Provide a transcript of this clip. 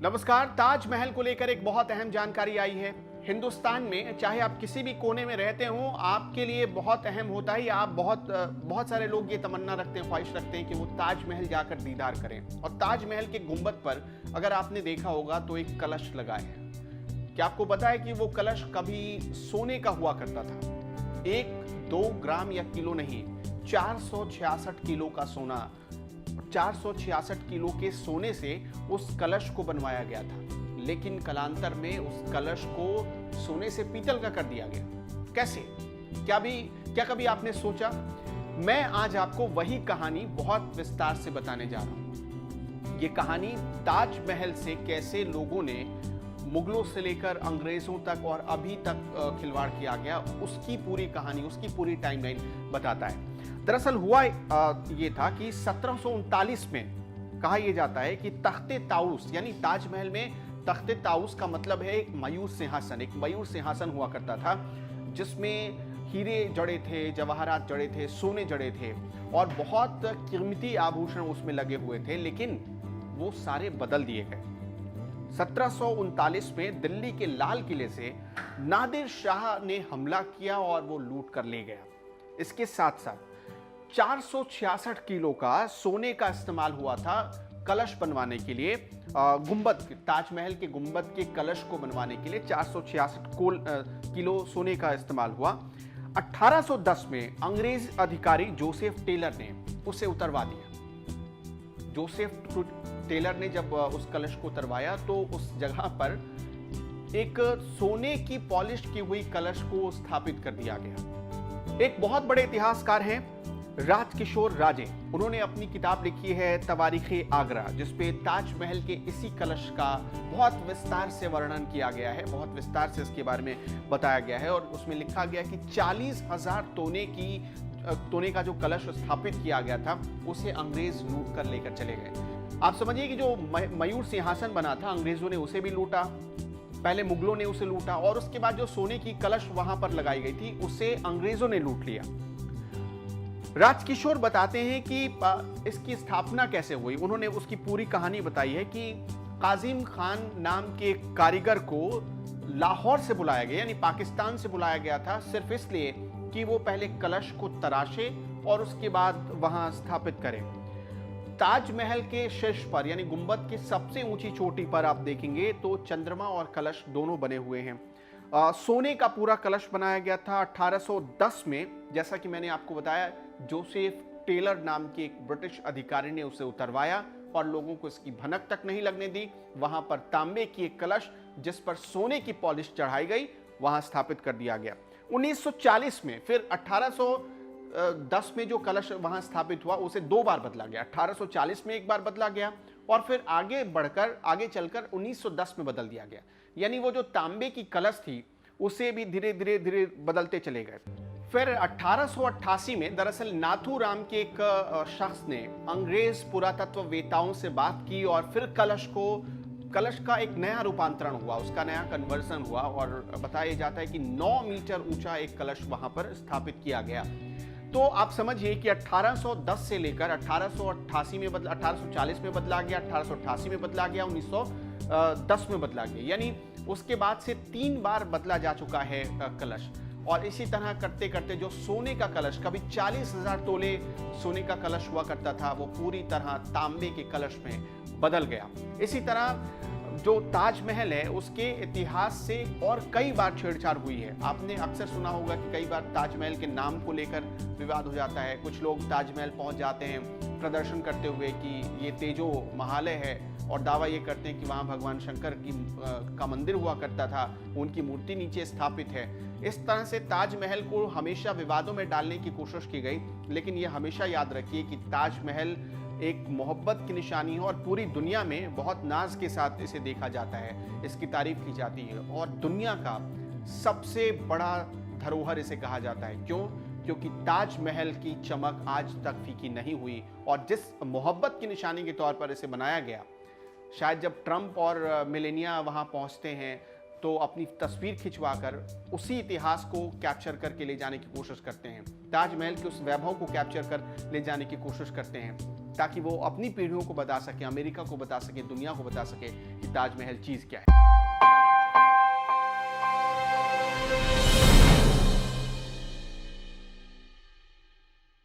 नमस्कार। ताजमहल को लेकर एक बहुत अहम जानकारी आई है। हिंदुस्तान में चाहे आप किसी भी कोने में रहते हो, आपके लिए बहुत अहम होता है या आप बहुत सारे लोग ये तमन्ना रखते हैं, ख्वाहिश रखते हैं कि वो ताजमहल जाकर दीदार करें। और ताजमहल के गुंबद पर अगर आपने देखा होगा तो एक कलश लगा है। क्या आपको पता है कि वो कलश कभी सोने का हुआ करता था? 1-2 ग्राम या किलो नहीं, 466 किलो का सोना, 466 किलो के सोने से उस कलश को बनवाया गया था। लेकिन कालांतर में उस कलश को सोने से पीतल का कर दिया गया। कैसे? क्या कभी आपने सोचा? मैं आज आपको वही कहानी बहुत विस्तार से बताने जा रहा हूं। ये कहानी ताजमहल से कैसे लोगों ने मुगलों से लेकर अंग्रेजों तक और अभी तक खिलवाड़ किया गया, उसकी पूरी कहानी, उसकी पूरी टाइमलाइन बताता है। दरअसल हुआ ये था कि 1739 में कहा यह जाता है कि तख्ते ताऊस, यानी ताजमहल में तख्ते ताऊस का मतलब है एक मयूर सिंहासन। एक मयूर सिंहासन हुआ करता था जिसमें हीरे जड़े थे, जवाहरात जड़े थे, सोने जड़े थे और बहुत कीमती आभूषण उसमें लगे हुए थे। लेकिन वो सारे बदल दिए गए। 1739 में दिल्ली के लाल किले से नादिर शाह ने हमला किया और वो लूट कर ले गया। इसके साथ साथ 466 किलो का सोने का इस्तेमाल हुआ था कलश बनवाने के लिए। गुंबद, ताजमहल के गुंबद के कलश को बनवाने के लिए 466 किलो सोने का इस्तेमाल हुआ। 1810 में अंग्रेज अधिकारी जोसेफ टेलर ने उसे उतरवा दिया। जोसेफ टेलर ने जब उस कलश को उतरवाया तो उस जगह पर एक सोने की पॉलिश की हुई कलश को स्थापित कर दिया गया। एक बहुत बड़े इतिहासकार हैं राजकिशोर राजे। उन्होंने अपनी किताब लिखी है तवारीखे आगरा, जिसपे ताजमहल के इसी कलश का बहुत विस्तार से वर्णन किया गया है, बहुत विस्तार से इसके बारे में बताया गया है। और उसमें लिखा गया कि 40,000 तोने का जो कलश स्थापित किया गया था उसे अंग्रेज लूट कर लेकर चले गए। आप समझिए कि जो मयूर सिंहासन बना था, अंग्रेजों ने उसे भी लूटा, पहले मुगलों ने उसे लूटा और उसके बाद जो सोने की कलश वहां पर लगाई गई थी उसे अंग्रेजों ने लूट लिया। राजकिशोर बताते हैं कि इसकी स्थापना कैसे हुई। उन्होंने उसकी पूरी कहानी बताई है कि काजिम खान नाम के कारीगर को लाहौर से बुलाया गया, यानी पाकिस्तान से बुलाया गया था, सिर्फ इसलिए कि वो पहले कलश को तराशे और उसके बाद वहां स्थापित करें। ताजमहल के शीर्ष पर, यानी गुंबद की सबसे ऊंची चोटी पर आप देखेंगे तो चंद्रमा और कलश दोनों बने हुए हैं। सोने का पूरा कलश बनाया गया था। 1810 में, जैसा कि मैंने आपको बताया, जोसेफ टेलर नाम के एक ब्रिटिश अधिकारी ने उसे उतरवाया और लोगों को इसकी भनक तक नहीं लगने दी। वहां पर तांबे की एक कलश जिस पर सोने की पॉलिश चढ़ाई गई, वहां स्थापित कर दिया गया। 1940 में फिर 1810 में जो कलश वहां स्थापित हुआ उसे 2 बार बदला गया। 1840 में एक बार बदला गया और फिर आगे चलकर 1910 में बदल दिया गया। यानी वो जो तांबे की कलश थी उसे भी धीरे धीरे बदलते चले गए। फिर 1888 में दरअसल नाथूराम के एक शख्स ने अंग्रेज पुरातत्ववेताओं से बात की और फिर कलश का एक नया रूपांतरण हुआ, उसका नया कन्वर्सन हुआ और बताया जाता है कि 9 मीटर ऊंचा एक कलश वहां पर स्थापित किया गया। तो आप समझिए कि 1810 से लेकर 1888 में बदला, 1840 में बदला गया, 1888 में बदला गया, 1910 में बदला गया। यानी उसके बाद से 3 बार बदला जा चुका है कलश। और इसी तरह करते करते जो सोने का कलश, कभी 40,000 तोले सोने का कलश हुआ करता था, वो पूरी तरह तांबे के कलश में बदल गया। इसी तरह जो ताजमहल है उसके इतिहास से और कई बार छेड़छाड़ हुई है। आपने अक्सर सुना होगा कि कई बार ताजमहल के नाम को लेकर विवाद हो जाता है। कुछ लोग ताजमहल पहुंच जाते हैं प्रदर्शन करते हुए कि ये तेजो महालय है और दावा ये करते हैं कि वहाँ भगवान शंकर का मंदिर हुआ करता था, उनकी मूर्ति नीचे स्थापित है। इस तरह से ताजमहल को हमेशा विवादों में डालने की कोशिश की गई। लेकिन ये हमेशा याद रखिए कि ताजमहल एक मोहब्बत की निशानी है और पूरी दुनिया में बहुत नाज के साथ इसे देखा जाता है, इसकी तारीफ की जाती है और दुनिया का सबसे बड़ा धरोहर इसे कहा जाता है। क्यों? क्योंकि ताजमहल की चमक आज तक फीकी नहीं हुई और जिस मोहब्बत की निशानी के तौर पर इसे बनाया गया, शायद जब ट्रंप और मेलेनिया वहां पहुंचते हैं तो अपनी तस्वीर खिंचवाकर उसी इतिहास को कैप्चर करके ले जाने की कोशिश करते हैं, ताजमहल के उस वैभव को कैप्चर कर ले जाने की कोशिश करते हैं, ताकि वो अपनी पीढ़ियों को बता सके, अमेरिका को बता सके, दुनिया को बता सके कि ताजमहल चीज़ क्या है।